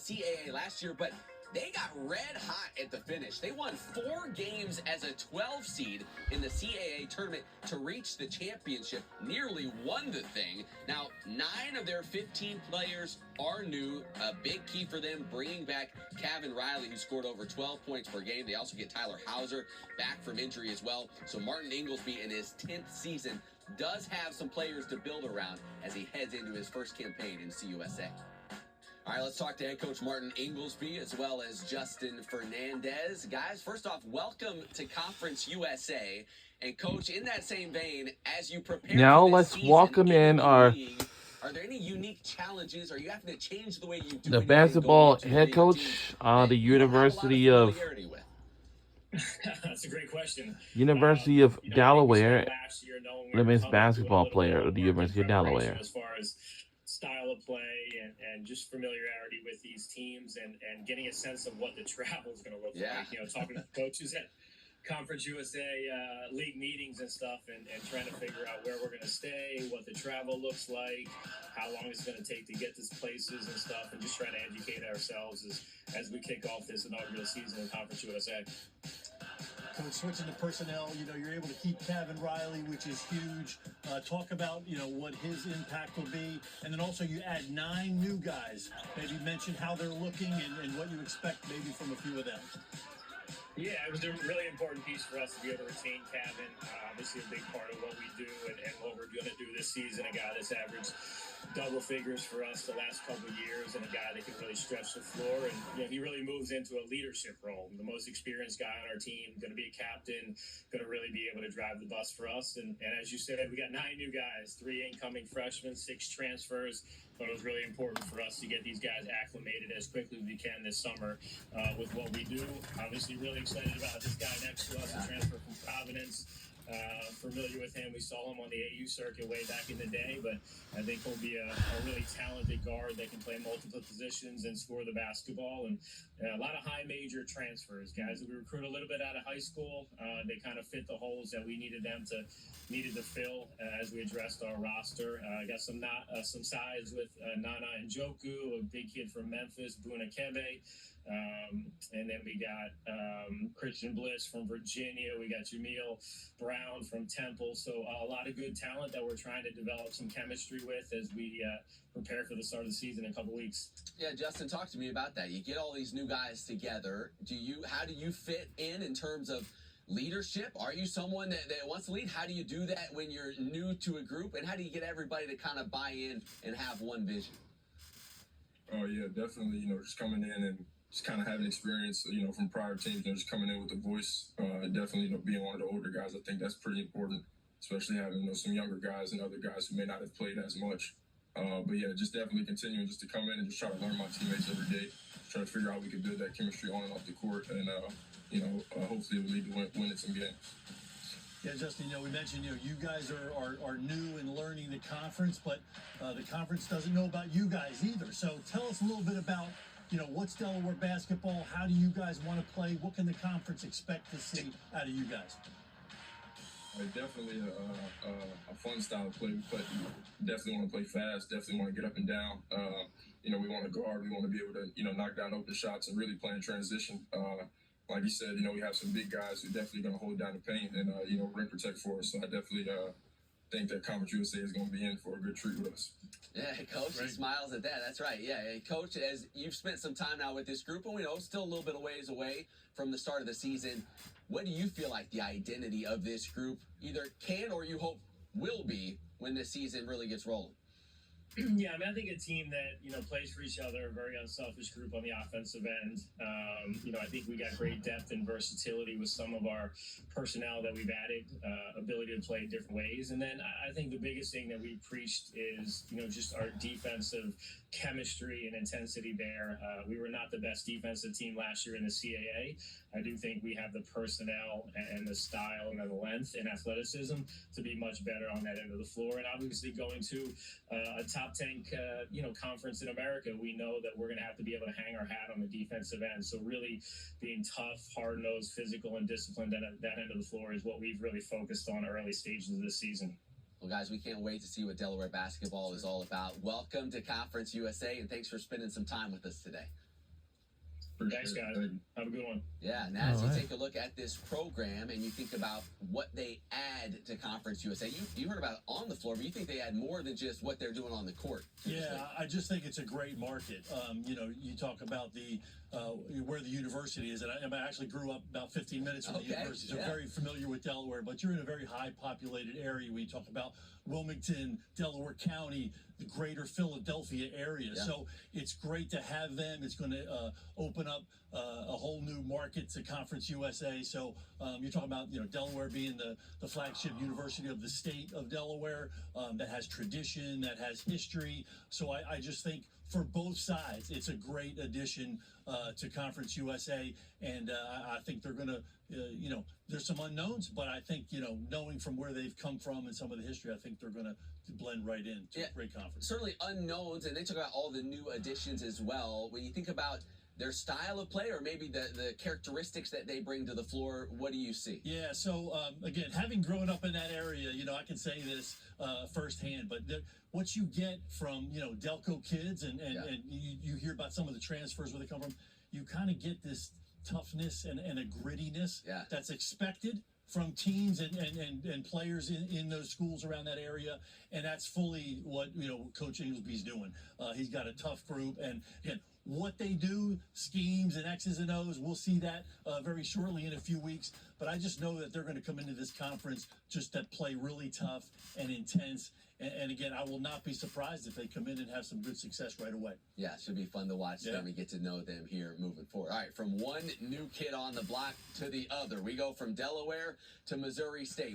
CAA last year, but they got red hot at the finish. They won 4 games as a 12 seed in the CAA tournament to reach the championship, nearly won the thing. Now, 9 of their 15 players are new. A big key for them, bringing back Kevin Riley, who scored over 12 points per game. They also get Tyler Hauser back from injury as well. So Martin Inglesby in his 10th season does have some players to build around as he heads into his first campaign in CUSA. All right, let's talk to head coach Martin Inglesby as well as Justin Fernandez. Guys, first off, welcome to Conference USA. And coach, in that same vein, as you prepare now for this let's season welcome in our league, are there any unique challenges? Are you having to change the way you do the anything basketball going into head the coach the you don't have a lot University of familiarity with? That's a great question. University of Delaware, Last year, knowing we the were men's coming to it, a basketball little player bit of the more University of Delaware. as far as style of play and just familiarity with these teams and getting a sense of what the travel is going to look like. You know, talking to coaches at Conference USA league meetings and stuff and trying to figure out where we're going to stay, what the travel looks like, how long it's going to take to get to places and stuff, and just trying to educate ourselves as we kick off this inaugural season in Conference USA. Coach, switching to personnel, you know, you're able to keep Kevin Riley, which is huge. Talk about, you know, what his impact will be. And then also you add 9 new guys. Maybe mention how they're looking and what you expect maybe from a few of them. Yeah, it was a really important piece for us to be able to retain Kevin. Obviously a big part of what we do and what we're going to do this season. A guy that's averaged double figures for us the last couple of years, and a guy that can really stretch the floor. And you know, he really moves into a leadership role. The most experienced guy on our team, going to be a captain, going to really be able to drive the bus for us. And as you said, we got 9 new guys, 3 incoming freshmen, 6 transfers. But it was really important for us to get these guys acclimated as quickly as we can this summer with what we do. Obviously, really excited about this guy next to us, a transfer from Providence. Familiar with him. We saw him on the AU circuit way back in the day, but I think he'll be a really talented guard that can play multiple positions and score the basketball. And a lot of high major transfers, guys that we recruit a little bit out of high school. They kind of fit the holes that we needed to fill as we addressed our roster. Got some size with Nana Njoku, a big kid from Memphis, Buna Kebe. And then we got Christian Bliss from Virginia. We got Jameel Brown from Temple. So a lot of good talent that we're trying to develop some chemistry with as we prepare for the start of the season in a couple weeks. Yeah, Justin, talk to me about that. You get all these new guys together. How do you fit in terms of leadership? Are you someone that wants to lead? How do you do that when you're new to a group? And how do you get everybody to kind of buy in and have one vision? Oh, yeah, definitely. You know, just coming in and just kind of having experience, you know, from prior teams, you know, just coming in with a voice. Definitely, you know, being one of the older guys, I think that's pretty important, especially having, you know, some younger guys and other guys who may not have played as much. But yeah, just definitely continuing just to come in and just try to learn my teammates every day, try to figure out how we can build that chemistry on and off the court, and you know, hopefully it'll lead to winning some games. Yeah, Justin, you know, we mentioned, you know, you guys are new and learning the conference, but the conference doesn't know about you guys either. So tell us a little bit about, you know, what's Delaware basketball? How do you guys want to play? What can the conference expect to see out of you guys? Definitely a fun style of play. But definitely want to play fast. Definitely want to get up and down. You know, we want to guard. We want to be able to, you know, knock down open shots and really play in transition. Like you said, you know, we have some big guys who definitely going to hold down the paint and, you know, rim protect for us. So I definitely think that Conference USA is going to be in for a good treat with us. Yeah, Coach, he smiles at that. That's right. Yeah, Coach, as you've spent some time now with this group, and we know still a little bit of ways away from the start of the season, what do you feel like the identity of this group either can or you hope will be when this season really gets rolling? Yeah, I mean, I think a team that, you know, plays for each other, a very unselfish group on the offensive end. You know, I think we got great depth and versatility with some of our personnel that we've added, ability to play different ways. And then I think the biggest thing that we preached is, you know, just our defensive chemistry and intensity there. We were not the best defensive team last year in the CAA. I do think we have the personnel and the style and the length and athleticism to be much better on that end of the floor. And obviously going to a top 10, you know, conference in America, we know that we're going to have to be able to hang our hat on the defensive end. So really being tough, hard-nosed, physical, and disciplined at that end of the floor is what we've really focused on early stages of this season. Well, guys, we can't wait to see what Delaware basketball is all about. Welcome to Conference USA, and thanks for spending some time with us today. Appreciate Thanks, it. guys. Thank you. Have a good one. Yeah, and as All you right. take a look at this program and you think about what they add to Conference USA, you heard about it on the floor, but you think they add more than just what they're doing on the court. Yeah, I just think it's a great market. You talk about the where the university is, and I actually grew up about 15 minutes from the university, so yeah. very familiar with Delaware. But you're in a very high populated area. We talk about Wilmington, Delaware County, the greater Philadelphia area. Yeah. So it's great to have them. It's going to open up a whole new market to Conference USA. So you're talking about Delaware being the flagship university of the state of Delaware that has tradition, that has history. So I just think for both sides, it's a great addition to Conference USA, and I think they're going to, there's some unknowns, but I think, knowing from where they've come from and some of the history, I think they're going to blend right in to a great conference. Certainly unknowns, and they talk about all the new additions as well. When you think about their style of play or maybe the characteristics that they bring to the floor, what do you see? Yeah, so again, having grown up in that area, I can say this firsthand, but what you get from, Delco kids and you hear about some of the transfers where they come from, you kind of get this toughness and a grittiness that's expected from teams and players in those schools around that area, and that's fully what Coach Ingleby's doing. He's got a tough group, and again, what they do, schemes and X's and O's, we'll see that very shortly in a few weeks. But I just know that they're going to come into this conference just to play really tough and intense. And again, I will not be surprised if they come in and have some good success right away. Yeah, it should be fun to watch them and get to know them here moving forward. All right, from one new kid on the block to the other, we go from Delaware to Missouri State.